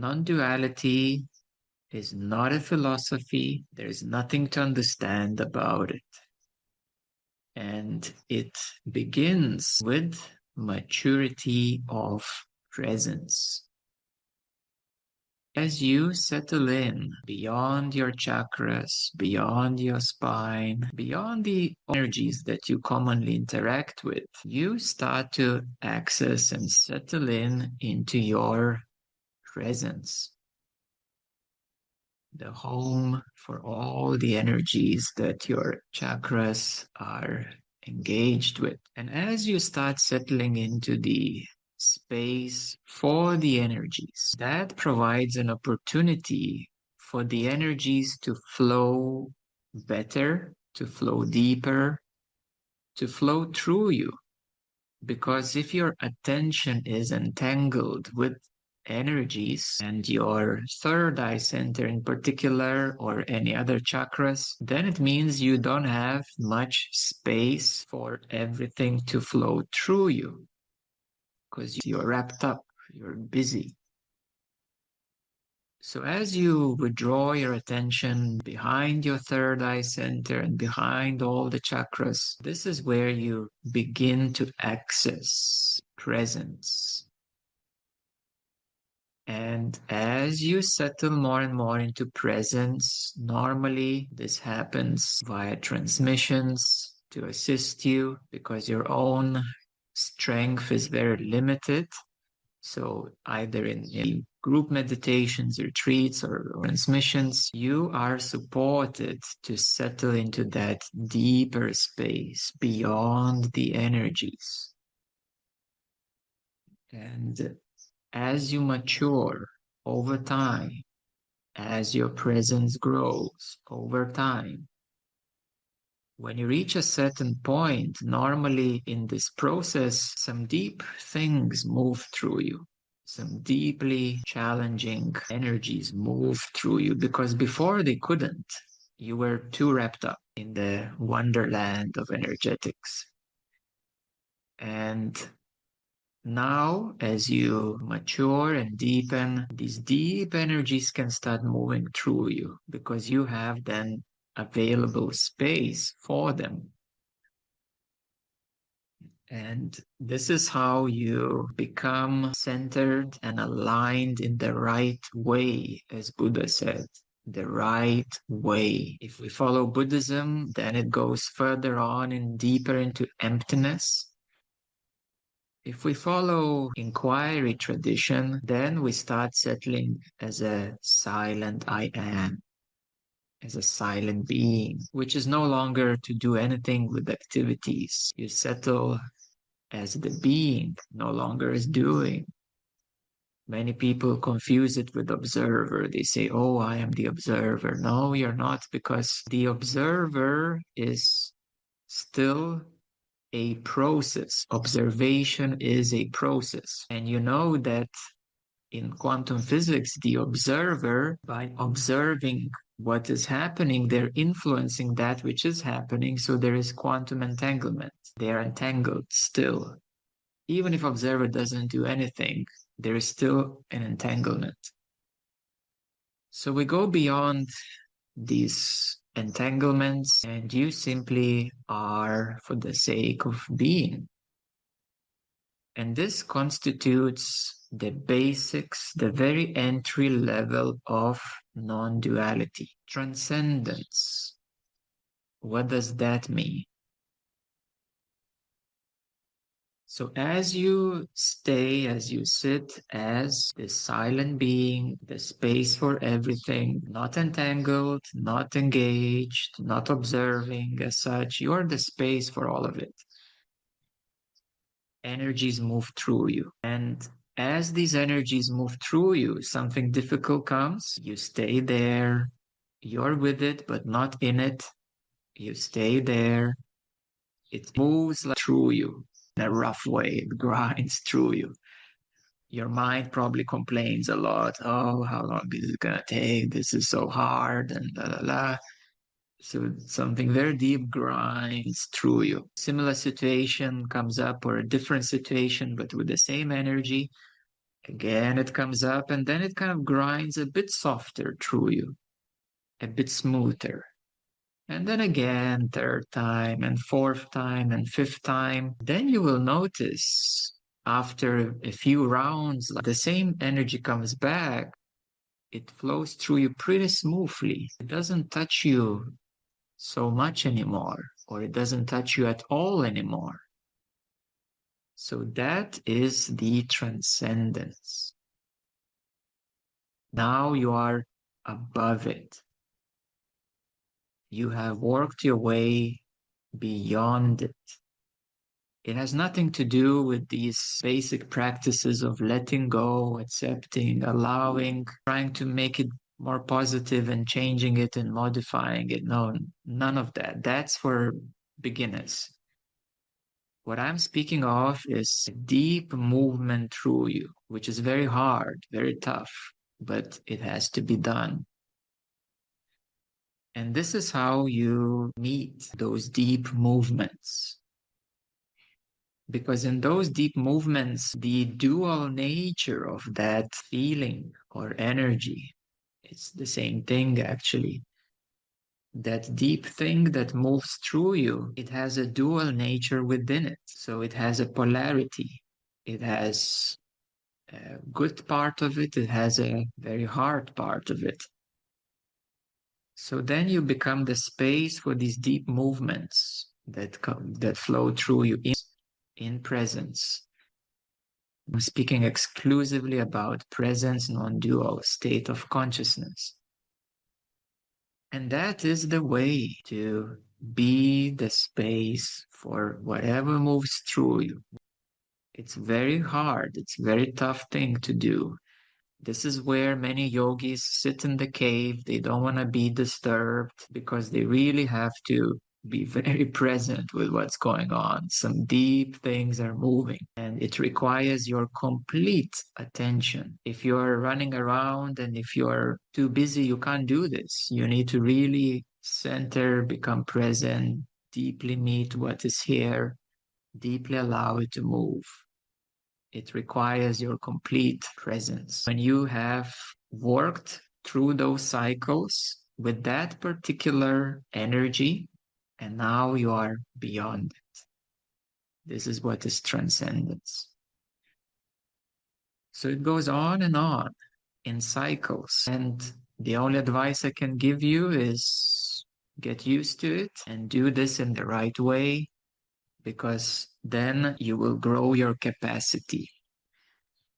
Non-duality is not a philosophy. There is nothing to understand about it. And it begins with maturity of presence. As you settle in beyond your chakras, beyond your spine, beyond the energies that you commonly interact with, you start to access and settle in into your presence, the home for all the energies that your chakras are engaged with. And as you start settling into the space for the energies, that provides an opportunity for the energies to flow better, to flow deeper, to flow through you. Because if your attention is entangled with energies and your third eye center in particular or any other chakras, then it means you don't have much space for everything to flow through you because you're wrapped up, you're busy. So as you withdraw your attention behind your third eye center and behind all the chakras, this is where you begin to access presence. And as you settle more and more into presence, normally this happens via transmissions to assist you because your own strength is very limited. So either in group meditations, retreats, or transmissions, you are supported to settle into that deeper space beyond the energies. And as you mature over time, as your presence grows over time, when you reach a certain point, normally in this process, some deep things move through you. Some deeply challenging energies move through you because before they couldn't. You were too wrapped up in the wonderland of energetics. And now, as you mature and deepen, these deep energies can start moving through you because you have then available space for them. And this is how you become centered and aligned in the right way, as Buddha said. The right way. If we follow Buddhism, then it goes further on and deeper into emptiness. If we follow inquiry tradition, then we start settling as a silent I am, as a silent being, which is no longer to do anything with activities. You settle as the being, no longer as doing. Many people confuse it with observer. They say, oh, I am the observer. No, you're not, because the observer is still a process. Observation is a process. And you know that in quantum physics, the observer, by observing what is happening, they're influencing that which is happening. So there is quantum entanglement. They are entangled still. Even if observer doesn't do anything, there is still an entanglement. So we go beyond these entanglements, and you simply are for the sake of being. And this constitutes the basics, the very entry level of non-duality. Transcendence. What does that mean? So as you stay, as you sit as the silent being, the space for everything, not entangled, not engaged, not observing as such, you are the space for all of it. Energies move through you. And as these energies move through you, something difficult comes, you stay there, you're with it, but not in it. You stay there. It moves through you. In a rough way, it grinds through you. Your mind probably complains a lot. Oh, how long is it going to take? This is so hard and la la la. So something very deep grinds through you. Similar situation comes up or a different situation, but with the same energy. Again, it comes up and then it kind of grinds a bit softer through you, a bit smoother. And then again, third time and fourth time and fifth time. Then you will notice after a few rounds, the same energy comes back. It flows through you pretty smoothly. It doesn't touch you so much anymore, or it doesn't touch you at all anymore. So that is the transcendence. Now you are above it. You have worked your way beyond it. It has nothing to do with these basic practices of letting go, accepting, allowing, trying to make it more positive and changing it and modifying it. No, none of that. That's for beginners. What I'm speaking of is a deep movement through you, which is very hard, very tough, but it has to be done. And this is how you meet those deep movements. Because in those deep movements, the dual nature of that feeling or energy, it's the same thing actually. That deep thing that moves through you, it has a dual nature within it. So it has a polarity. It has a good part of it. It has a very hard part of it. So then you become the space for these deep movements that flow through you in presence. I'm speaking exclusively about presence, non-dual state of consciousness. And that is the way to be the space for whatever moves through you. It's very hard. It's a very tough thing to do. This is where many yogis sit in the cave. They don't want to be disturbed because they really have to be very present with what's going on. Some deep things are moving and it requires your complete attention. If you're running around and if you're too busy, you can't do this. You need to really center, become present, deeply meet what is here, deeply allow it to move. It requires your complete presence. When you have worked through those cycles with that particular energy, and now you are beyond it. This is what is transcendence. So it goes on and on in cycles. And the only advice I can give you is get used to it and do this in the right way, because then you will grow your capacity.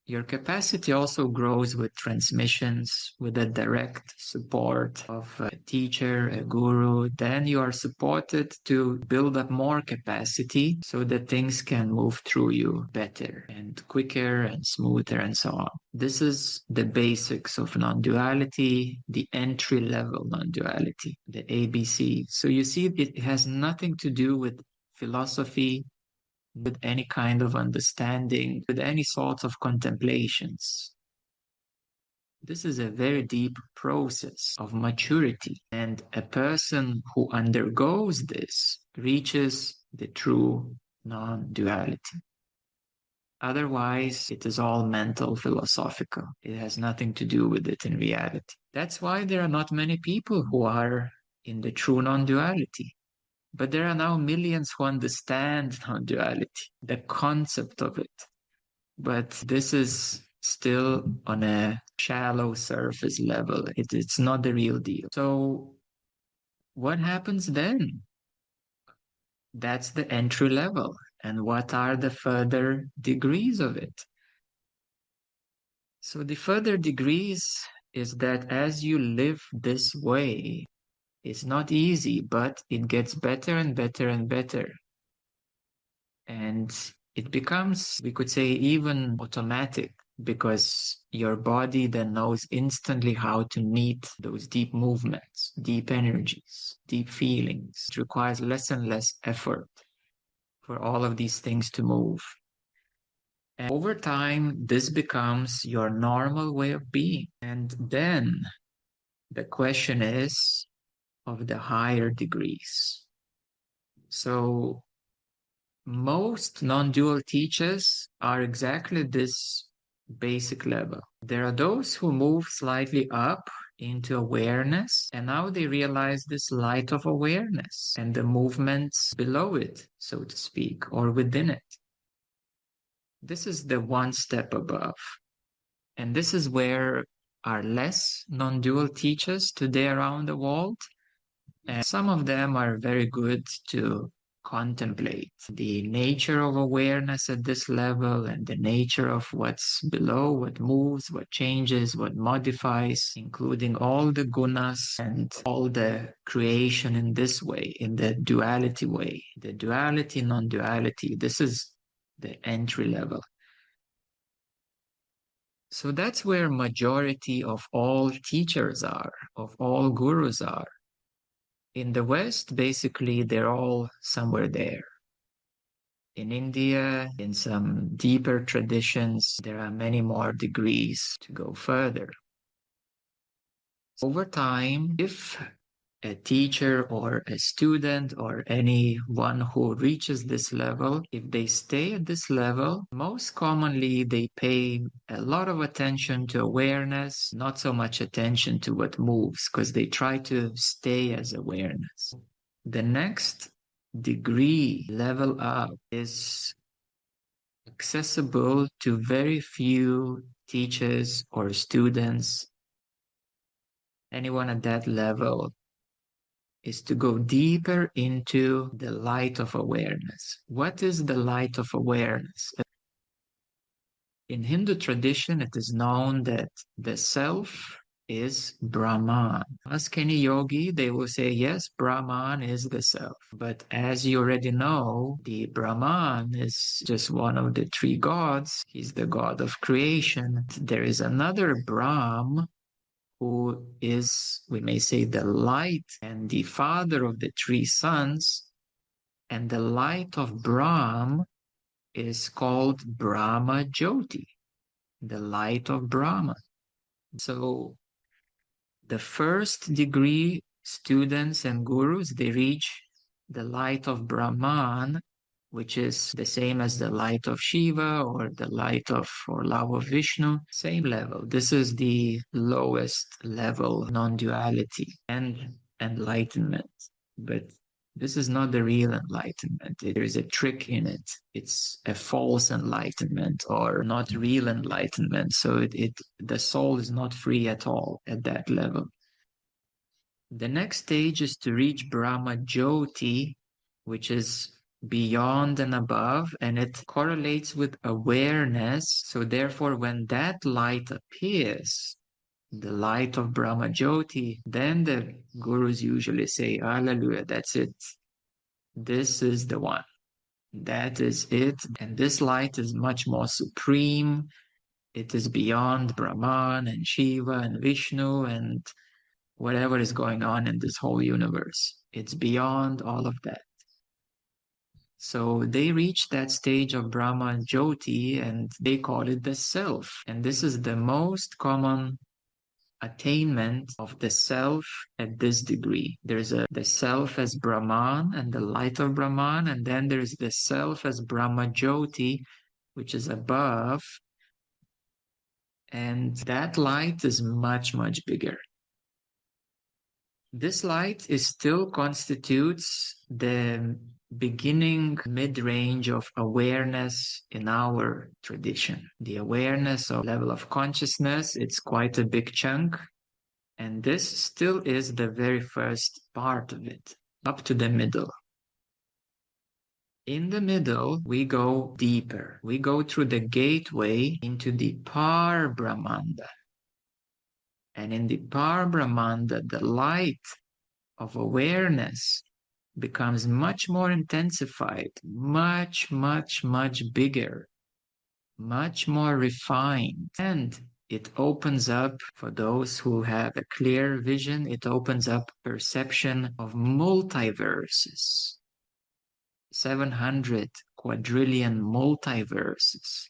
Your capacity also grows with transmissions, with the direct support of a teacher, a guru. Then you are supported to build up more capacity so that things can move through you better and quicker and smoother and so on. This is the basics of non-duality, the entry-level non-duality, the ABC. So you see, it has nothing to do with philosophy, with any kind of understanding, with any sorts of contemplations. This is a very deep process of maturity, and a person who undergoes this reaches the true non-duality. Otherwise, it is all mental, philosophical. It has nothing to do with it in reality. That's why there are not many people who are in the true non-duality. But there are now millions who understand non-duality, the concept of it. But this is still on a shallow surface level. It's not the real deal. So what happens then? That's the entry level. And what are the further degrees of it? So the further degrees is that as you live this way, it's not easy, but it gets better and better and better. And it becomes, we could say, even automatic, because your body then knows instantly how to meet those deep movements, deep energies, deep feelings. It requires less and less effort for all of these things to move. And over time, this becomes your normal way of being. And then the question is of the higher degrees. So most non-dual teachers are exactly this basic level. There are those who move slightly up into awareness, and now they realize this light of awareness and the movements below it, so to speak, or within it. This is the one step above. And this is where our less non-dual teachers today around the world, and some of them are very good to contemplate the nature of awareness at this level and the nature of what's below, what moves, what changes, what modifies, including all the gunas and all the creation in this way, in the duality way. The duality, non-duality, this is the entry level. So that's where majority of all teachers are, of all gurus are. In the West, basically, they're all somewhere there. In India, in some deeper traditions, there are many more degrees to go further. Over time, if a teacher or a student or anyone who reaches this level, if they stay at this level, most commonly they pay a lot of attention to awareness, not so much attention to what moves, because they try to stay as awareness. The next degree level up is accessible to very few teachers or students. Anyone at that level is to go deeper into the light of awareness. What is the light of awareness? In Hindu tradition, it is known that the self is Brahman. Ask any yogi, they will say, yes, Brahman is the self. But as you already know, the Brahman is just one of the three gods. He's the god of creation. There is another Brahm who is, we may say, the light and the father of the three sons. And the light of Brahm is called Brahma Jyoti, the light of Brahma. So the first degree students and gurus, they reach the light of Brahman, which is the same as the light of Shiva or the light of or love of Vishnu, same level. This is the lowest level non-duality and enlightenment. But this is not the real enlightenment. There is a trick in it. It's a false enlightenment or not real enlightenment. So the soul is not free at all at that level. The next stage is to reach Brahma Jyoti, which is beyond and above, and it correlates with awareness. So therefore, when that light appears, the light of Brahma Jyoti, then the gurus usually say, Hallelujah, that's it. This is the one. That is it. And this light is much more supreme. It is beyond Brahman and Shiva and Vishnu and whatever is going on in this whole universe. It's beyond all of that. So they reach that stage of Brahma Jyoti and they call it the self. And this is the most common attainment of the self at this degree. There's the self as Brahman and the light of Brahman, and then there's the self as Brahma Jyoti, which is above. And that light is much, much bigger. This light still constitutes the beginning mid-range of awareness in our tradition. The awareness of level of consciousness, it's quite a big chunk. And this still is the very first part of it, up to the middle. In the middle, we go deeper. We go through the gateway into the Parabrahmanda. And in the Parabrahmanda, the light of awareness becomes much more intensified, much, much, much bigger, much more refined. And it opens up, for those who have a clear vision, it opens up perception of multiverses. 700 quadrillion multiverses.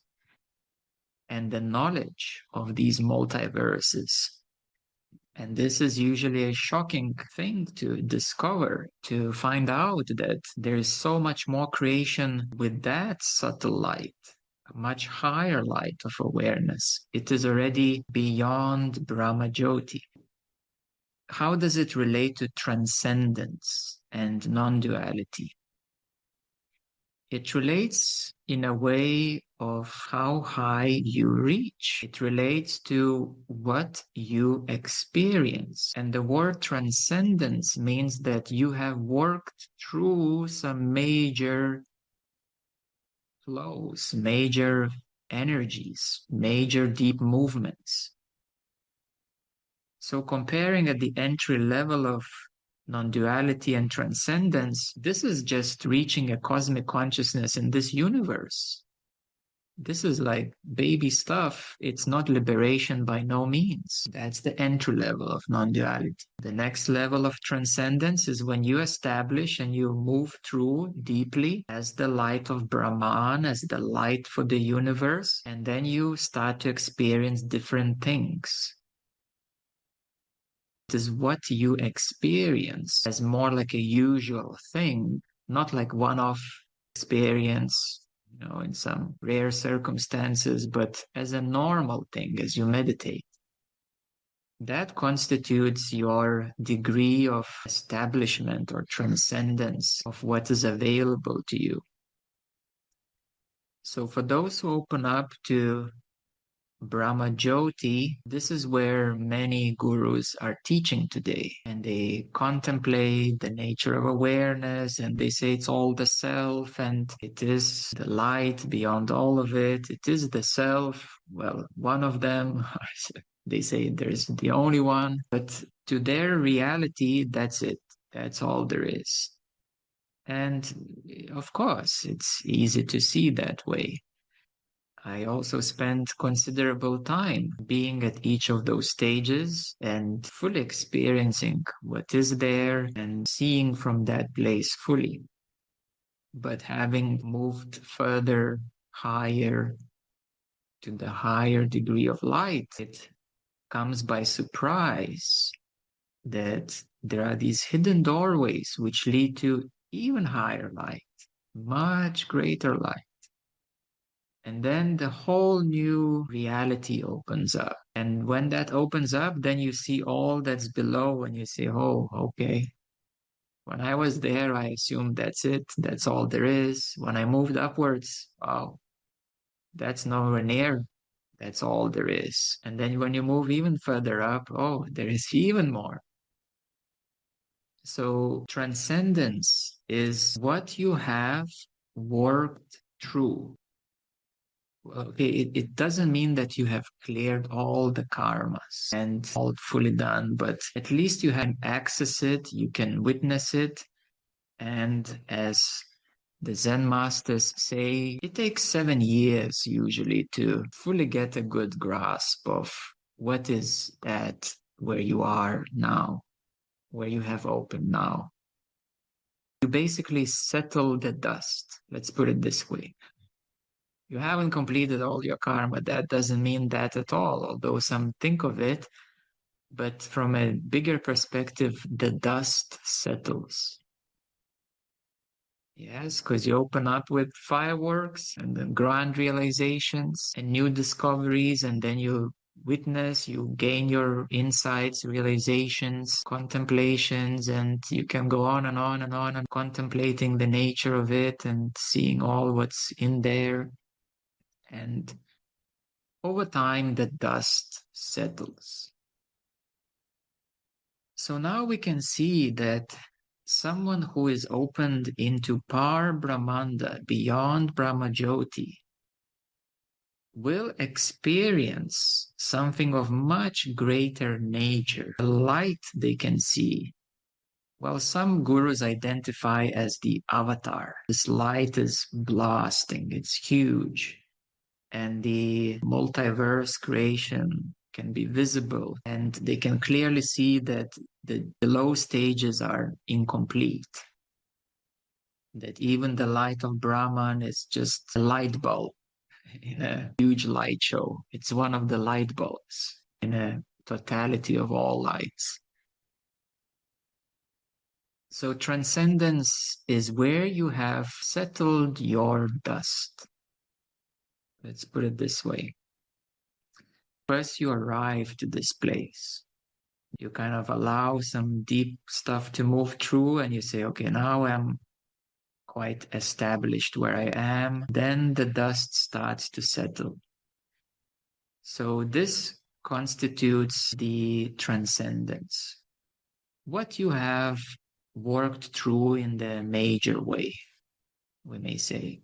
And the knowledge of these multiverses. And this is usually a shocking thing to discover, to find out that there is so much more creation with that subtle light. a much higher light of awareness. It is already beyond Brahma Jyoti. How does it relate to transcendence and non-duality? It relates in a way of how high you reach. It relates to what you experience. And the word transcendence means that you have worked through some major flows, major energies, major deep movements. So comparing at the entry level of non-duality and transcendence, this is just reaching a cosmic consciousness in this universe. This is like baby stuff. It's not liberation by no means. That's the entry level of non-duality. The next level of transcendence is when you establish and you move through deeply as the light of Brahman, as the light for the universe, and then you start to experience different things. It is what you experience as more like a usual thing, not like one-off experience, in some rare circumstances, but as a normal thing as you meditate. That constitutes your degree of establishment or transcendence of what is available to you. So for those who open up to Brahma Jyoti, this is where many gurus are teaching today. And they contemplate the nature of awareness and they say it's all the self and it is the light beyond all of it. It is the self. Well, one of them, they say there's the only one. But to their reality, that's it. That's all there is. And of course, it's easy to see that way. I also spent considerable time being at each of those stages and fully experiencing what is there and seeing from that place fully. But having moved further, higher, to the higher degree of light, it comes by surprise that there are these hidden doorways which lead to even higher light, much greater light. And then the whole new reality opens up. And when that opens up, then you see all that's below and you say, oh, okay. When I was there, I assumed that's it. That's all there is. When I moved upwards, oh, that's nowhere near. That's all there is. And then when you move even further up, oh, there is even more. So transcendence is what you have worked through. Okay, it doesn't mean that you have cleared all the karmas and all fully done, but at least you can access it, you can witness it. And as the Zen masters say, it takes 7 years usually to fully get a good grasp of what is that where you are now, where you have opened now. You basically settle the dust. Let's put it this way. You haven't completed all your karma. That doesn't mean that at all, although some think of it. But from a bigger perspective, the dust settles. Yes, because you open up with fireworks and then grand realizations and new discoveries, and then you witness, you gain your insights, realizations, contemplations, and you can go on and on and on and contemplating the nature of it and seeing all what's in there. And over time, the dust settles. So now we can see that someone who is opened into Parabrahmanda, beyond Brahma Jyoti, will experience something of much greater nature, a light they can see. Well, some gurus identify as the avatar. This light is blasting, it's huge. And the multiverse creation can be visible, and they can clearly see that the low stages are incomplete. That even the light of Brahman is just a light bulb in a huge light show. It's one of the light bulbs in a totality of all lights. So transcendence is where you have settled your dust. Let's put it this way. First, you arrive to this place. You kind of allow some deep stuff to move through, and you say, okay, now I'm quite established where I am. Then the dust starts to settle. So this constitutes the transcendence. What you have worked through in the major way, we may say.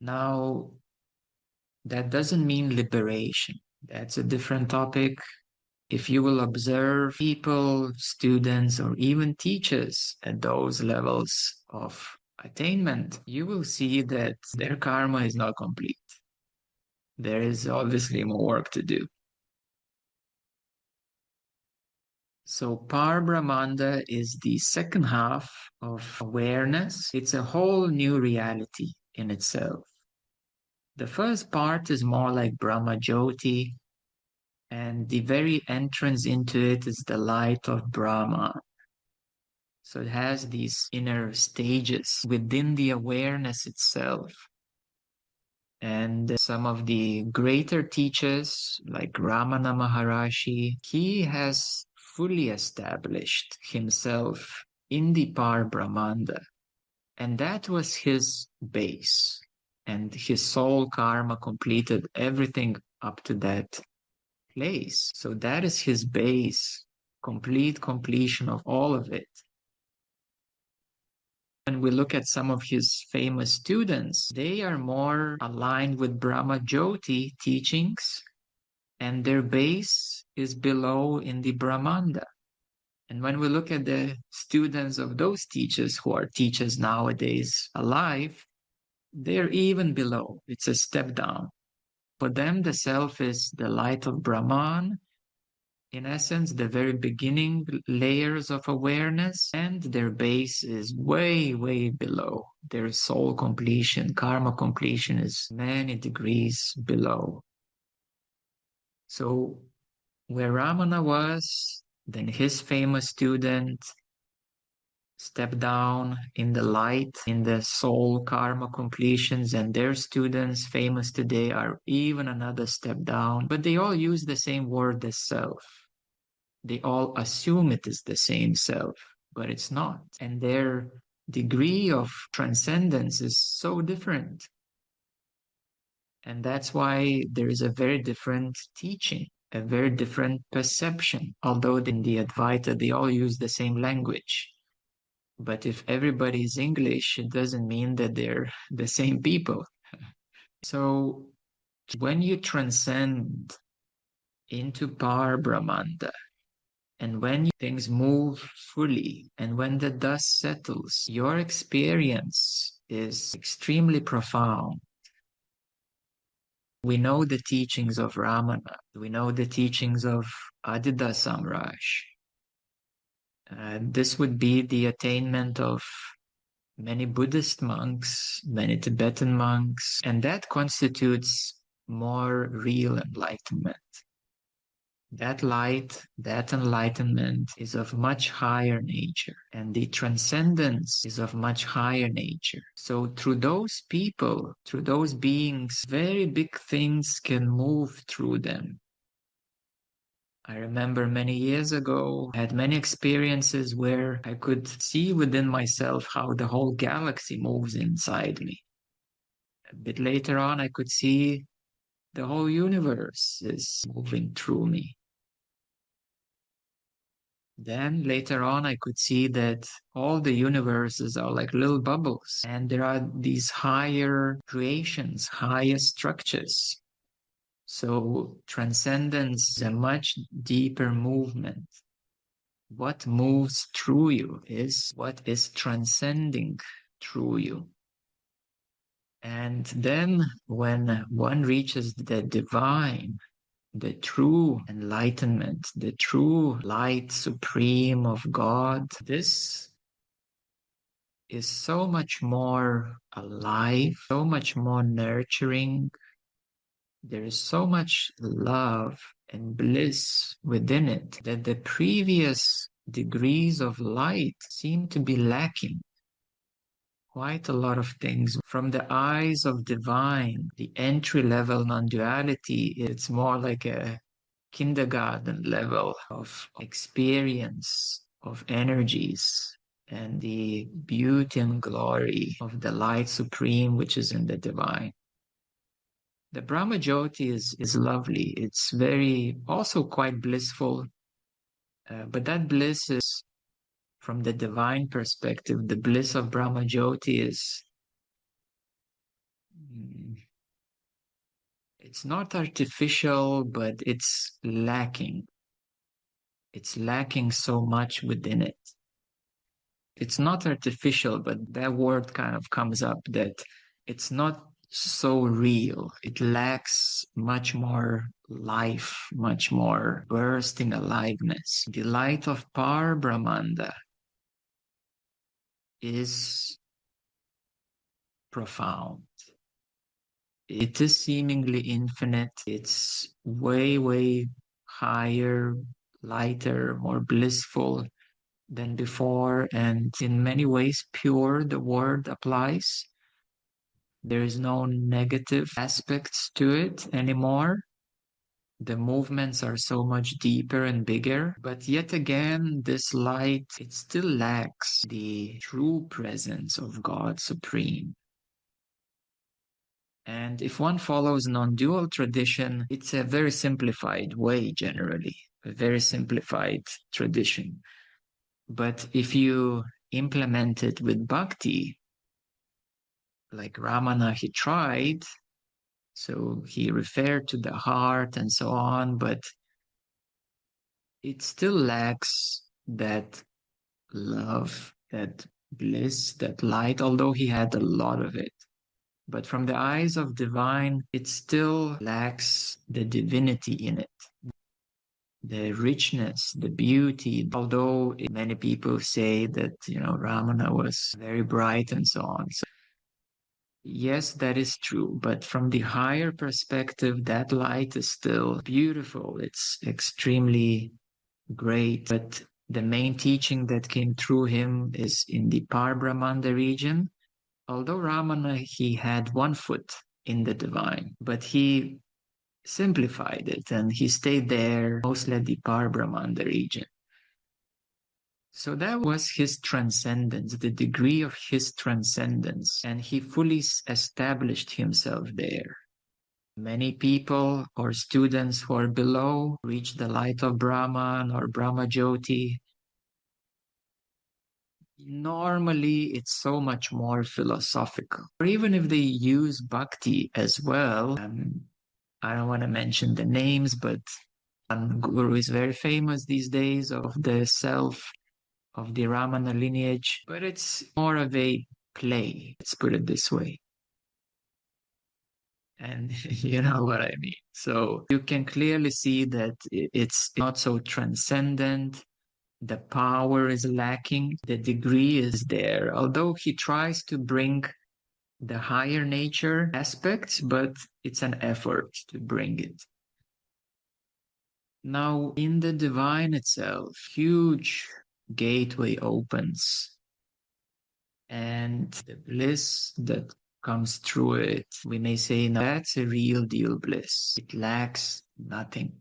Now, that doesn't mean liberation. That's a different topic. If you will observe people, students, or even teachers at those levels of attainment, you will see that their karma is not complete. There is obviously more work to do. So Parabrahmanda is the second half of awareness. It's a whole new reality in itself. The first part is more like Brahma Jyoti, and the very entrance into it is the light of Brahman. So it has these inner stages within the awareness itself. And some of the greater teachers, like Ramana Maharishi, he has fully established himself in the Parabrahmanda. And that was his base. And his soul karma completed everything up to that place. So that is his base, complete completion of all of it. When we look at some of his famous students, they are more aligned with Brahma Jyoti teachings, and their base is below in the Brahmanda. And when we look at the students of those teachers who are teachers nowadays alive, they're even below. It's a step down. For them, the self is the light of Brahman, in essence, the very beginning layers of awareness, and their base is way, way below. Their soul completion, karma completion is many degrees below. So where Ramana was, then his famous student stepped down in the light, in the soul karma completions, and their students famous today are even another step down, but they all use the same word as self. They all assume it is the same self, but it's not. And their degree of transcendence is so different. And that's why there is a very different teaching, a very different perception. Although in the Advaita, they all use the same language. But if everybody is English, it doesn't mean that they're the same people. So when you transcend into Parabrahmanda, and when things move fully, and when the dust settles, your experience is extremely profound. We know the teachings of Ramana. We know the teachings of Adida Samraj. This would be the attainment of many Buddhist monks, many Tibetan monks, and that constitutes more real enlightenment. That light, that enlightenment is of much higher nature, and the transcendence is of much higher nature. So through those people, through those beings, very big things can move through them. I remember many years ago, I had many experiences where I could see within myself how the whole galaxy moves inside me. A bit later on, I could see the whole universe is moving through me. Then later on, I could see that all the universes are like little bubbles, and there are these higher creations, higher structures. So transcendence is a much deeper movement. What moves through you is what is transcending through you. And then when one reaches the divine, the true enlightenment, the true light supreme of God, this is so much more alive, so much more nurturing. There is so much love and bliss within it that the previous degrees of light seem to be lacking. quite a lot of things. From the eyes of divine, the entry-level non-duality, it's more like a kindergarten level of experience of energies and the beauty and glory of the light supreme which is in the divine. The Brahma Jyoti is lovely. It's very also quite blissful, but that bliss is from the divine perspective. The bliss of Brahma Jyoti is it's not artificial, but it's lacking. It's lacking so much within it. It's not artificial, but that word kind of comes up that it's not so real. It lacks much more life, much more bursting aliveness. The light of Parabrahmanda is profound. It is seemingly infinite. It's way, way higher, lighter, more blissful than before, and in many ways pure, the word applies. There is no negative aspects to it anymore. The movements are so much deeper and bigger, but yet again, this light, it still lacks the true presence of God Supreme. And if one follows non-dual tradition, it's a very simplified way generally, a very simplified tradition. But if you implement it with bhakti, like Ramana, he tried, so he referred to the heart and so on, but it still lacks that love, that bliss, that light, although he had a lot of it. But from the eyes of divine, it still lacks the divinity in it, the richness, the beauty. Although many people say that, Ramana was very bright and so on. So yes, that is true. But from the higher perspective, that light is still beautiful. It's extremely great. But the main teaching that came through him is in the Parabrahmanda region. Although Ramana, he had one foot in the divine, but he simplified it and he stayed there, mostly at the Parabrahmanda region. So that was his transcendence, the degree of his transcendence, and he fully established himself there. Many people or students who are below reach the light of Brahman or Brahma Jyoti. Normally, it's so much more philosophical. Or even if they use bhakti as well, I don't want to mention the names, but one guru is very famous these days of the self of the Ramana lineage, but it's more of a play, let's put it this way. And you know what I mean. So you can clearly see that it's not so transcendent. The power is lacking. The degree is there. Although he tries to bring the higher nature aspects, but it's an effort to bring it. Now, in the divine itself, huge gateway opens, and the bliss that comes through it, we may say, now that's a real deal bliss. It lacks nothing.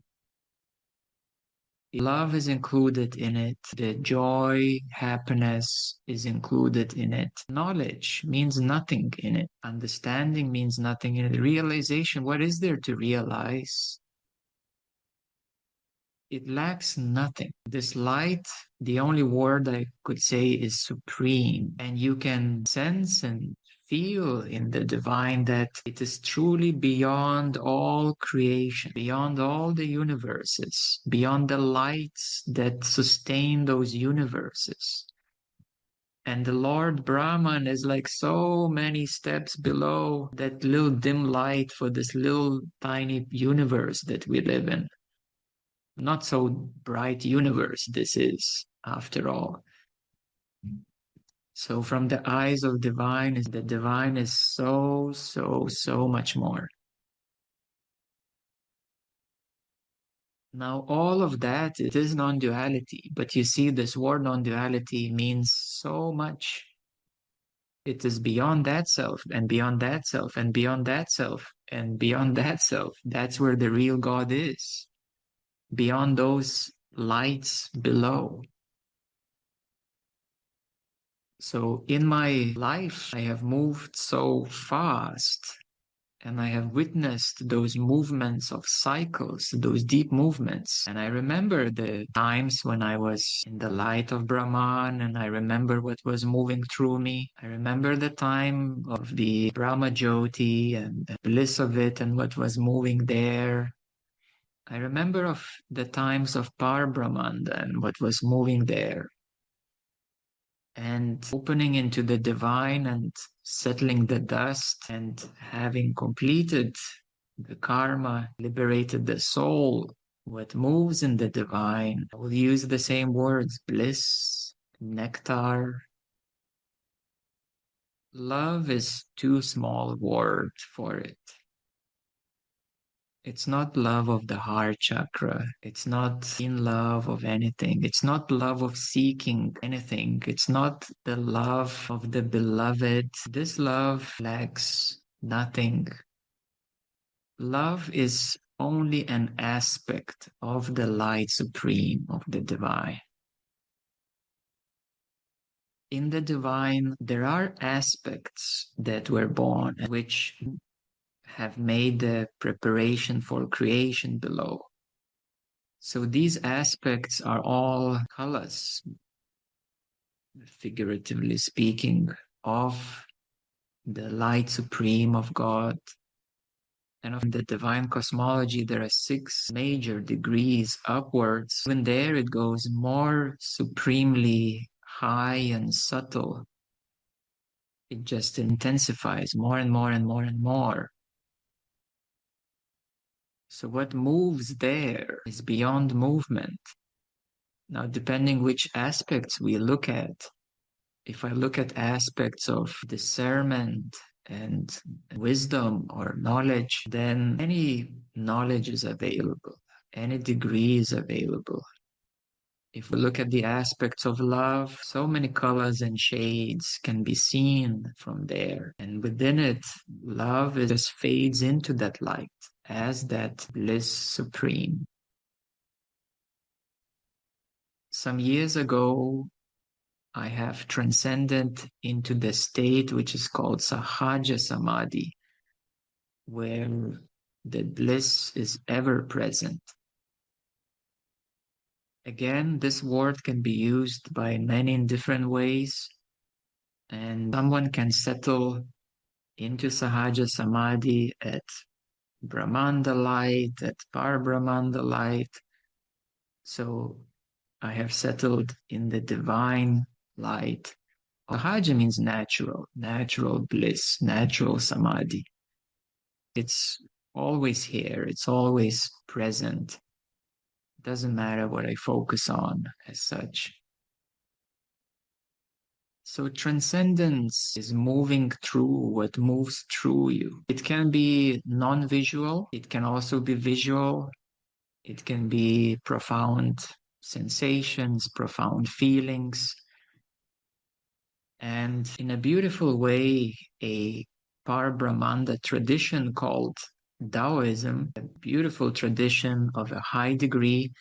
Love is included in it. The joy, happiness is included in it. Knowledge means nothing in it. Understanding means nothing in it. Realization, what is there to realize? It lacks nothing. This light, the only word I could say is supreme. And you can sense and feel in the divine that it is truly beyond all creation, beyond all the universes, beyond the lights that sustain those universes. And the Lord Brahman is like so many steps below that little dim light for this little tiny universe that we live in. Not so bright universe this is, after all. So from the eyes of divine, the divine is so, so, so much more. Now, all of that, it is non-duality, but you see this word non-duality means so much. It is beyond that self and beyond that self and beyond that self and beyond that self. That's where the real God is. Beyond those lights below. So in my life, I have moved so fast and I have witnessed those movements of cycles, those deep movements. And I remember the times when I was in the light of Brahman and I remember what was moving through me. I remember the time of the Brahma Jyoti and the bliss of it and what was moving there. I remember of the times of Parabrahmanda and what was moving there. And opening into the divine and settling the dust and having completed the karma, liberated the soul, what moves in the divine. I will use the same words, bliss, nectar. Love is too small a word for it. It's not love of the heart chakra. It's not in love of anything. It's not love of seeking anything. It's not the love of the beloved. This love lacks nothing. Love is only an aspect of the light supreme of the divine. In the divine, there are aspects that were born, which have made the preparation for creation below. So these aspects are all colors, figuratively speaking, of the light supreme of God. And of the divine cosmology, there are 6 major degrees upwards. Even there, it goes more supremely high and subtle. It just intensifies more and more and more and more. So what moves there is beyond movement. Now, depending which aspects we look at, if I look at aspects of discernment and wisdom or knowledge, then any knowledge is available, any degree is available. If we look at the aspects of love, so many colors and shades can be seen from there. And within it, love just fades into that light as that bliss supreme. Some years ago, I have transcended into the state which is called Sahaja Samadhi, where the bliss is ever present. Again, this word can be used by many in different ways, and someone can settle into Sahaja Samadhi at Brahmanda light, at Parabrahmanda light. So I have settled in the divine light. Sahaja means natural, natural bliss, natural samadhi. It's always here, it's always present. It doesn't matter what I focus on as such. So transcendence is moving through what moves through you. It can be non-visual, it can also be visual, it can be profound sensations, profound feelings. And in a beautiful way, a Parabrahmanda tradition called Taoism, a beautiful tradition of a high degree.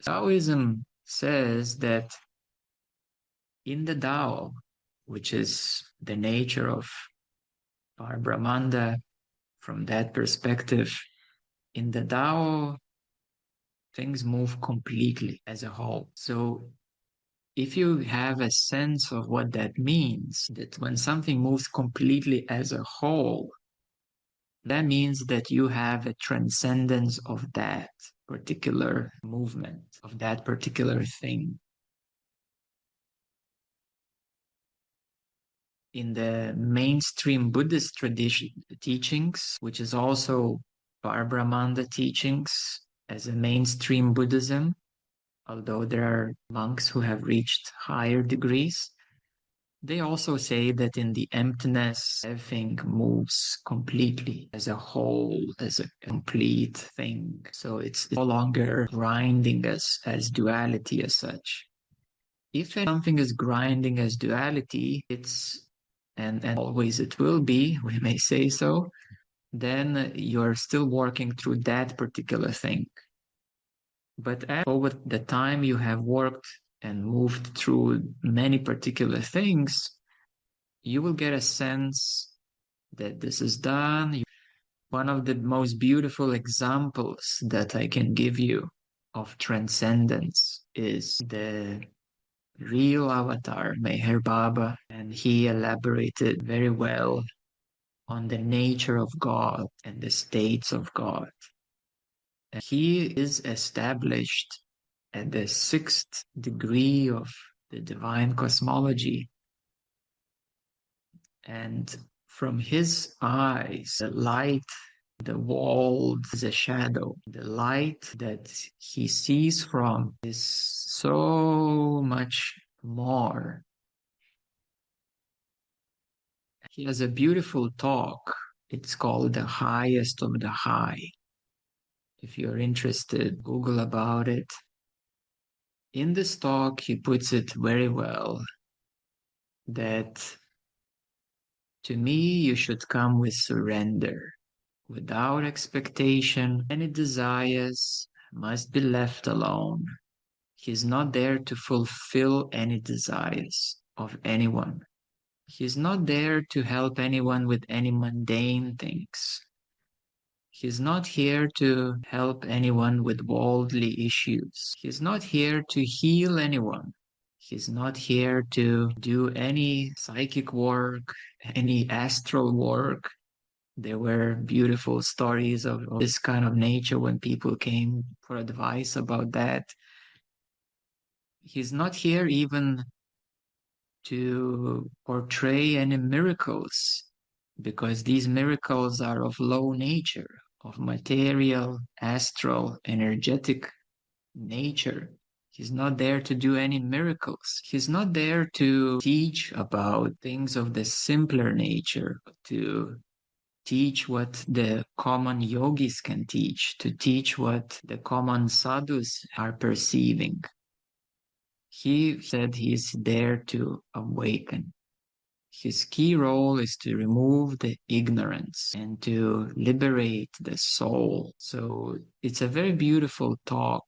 Taoism says that in the Tao, which is the nature of Parabrahmanda, from that perspective, in the Tao, things move completely as a whole. So if you have a sense of what that means, that when something moves completely as a whole, that means that you have a transcendence of that particular movement, of that particular thing. In the mainstream Buddhist tradition teachings, which is also Parabrahmanda teachings as a mainstream Buddhism, although there are monks who have reached higher degrees, they also say that in the emptiness, everything moves completely as a whole, as a complete thing. So it's no longer grinding as duality as such. If something is grinding as duality, it's and always it will be, we may say so, then you're still working through that particular thing. But over the time you have worked and moved through many particular things, you will get a sense that this is done. One of the most beautiful examples that I can give you of transcendence is the real avatar, Meher Baba, and he elaborated very well on the nature of God and the states of God. And he is established at the 6th degree of the divine cosmology. And from his eyes, the light, the world is a shadow. The light that he sees from is so much more. He has a beautiful talk. It's called The Highest of the High. If you're interested, Google about it. In this talk, he puts it very well that to me, you should come with surrender. Without expectation, any desires must be left alone. He's not there to fulfill any desires of anyone. He's not there to help anyone with any mundane things. He's not here to help anyone with worldly issues. He's not here to heal anyone. He's not here to do any psychic work, any astral work. There were beautiful stories of this kind of nature when people came for advice about that. He's not here even to portray any miracles, because these miracles are of low nature, of material, astral, energetic nature. He's not there to do any miracles. He's not there to teach about things of the simpler nature, to teach what the common yogis can teach, to teach what the common sadhus are perceiving. He said he's there to awaken. His key role is to remove the ignorance and to liberate the soul. So it's a very beautiful talk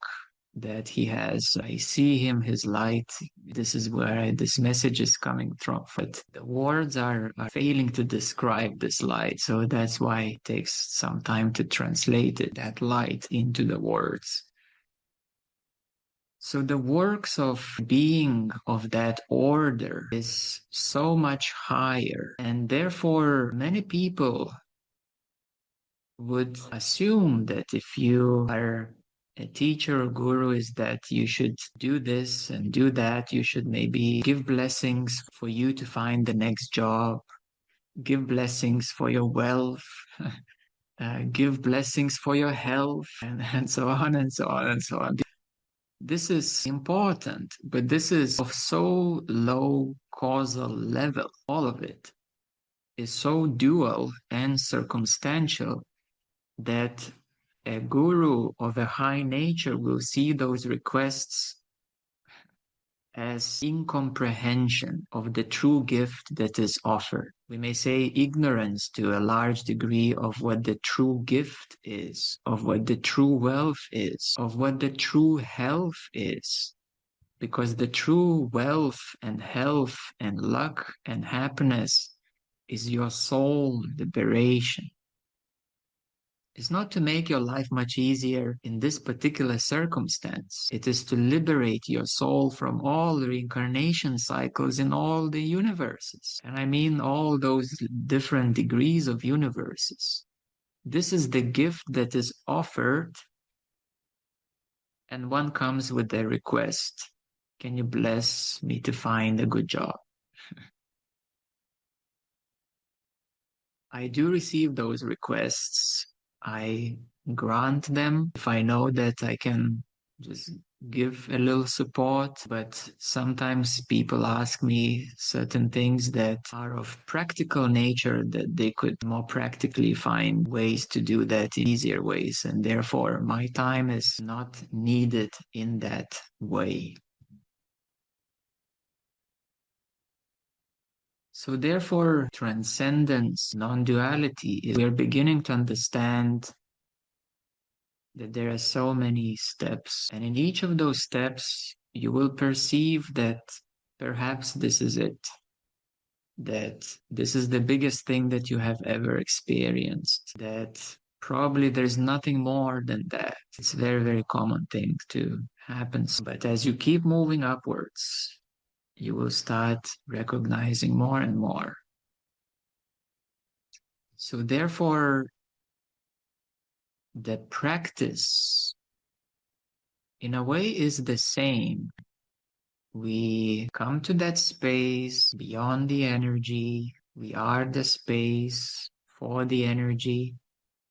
that he has. I see him, his light. This is where this message is coming from. But the words are failing to describe this light. So that's why it takes some time to translate it, that light, into the words. So the works of being of that order is so much higher, and therefore many people would assume that if you are a teacher or guru, is that you should do this and do that. You should maybe give blessings for you to find the next job, give blessings for your wealth, give blessings for your health, and so on and so on and so on. This is important, but this is of so low causal level. All of it is so dual and circumstantial that a guru of a high nature will see those requests as incomprehension of the true gift that is offered. We may say ignorance to a large degree of what the true gift is, of what the true wealth is, of what the true health is. Because the true wealth and health and luck and happiness is your soul liberation. It's not to make your life much easier in this particular circumstance. It is to liberate your soul from all the reincarnation cycles in all the universes. And I mean all those different degrees of universes. This is the gift that is offered, and one comes with a request. Can you bless me to find a good job? I do receive those requests. I grant them if I know that I can just give a little support. But sometimes people ask me certain things that are of practical nature, that they could more practically find ways to do that in easier ways. And therefore, my time is not needed in that way. So therefore, transcendence, non-duality, we're beginning to understand that there are so many steps. And in each of those steps, you will perceive that perhaps this is it. That this is the biggest thing that you have ever experienced. That probably there's nothing more than that. It's a very, very common thing to happen. But as you keep moving upwards, you will start recognizing more and more. So therefore, the practice in a way is the same. We come to that space beyond the energy. We are the space for the energy.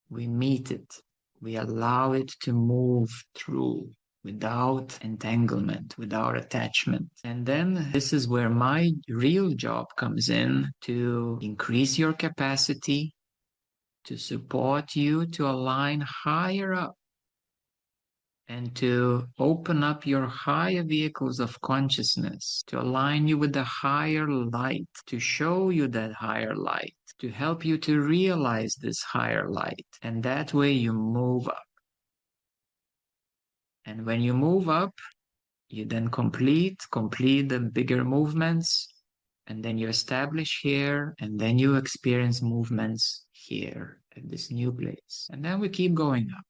We meet it. We allow it to move through without entanglement, without attachment. And then this is where my real job comes in, to increase your capacity, to support you to align higher up, and to open up your higher vehicles of consciousness, to align you with the higher light, to show you that higher light, to help you to realize this higher light. And that way you move up. And when you move up, you then complete the bigger movements, and then you establish here, and then you experience movements here at this new place. And then we keep going up.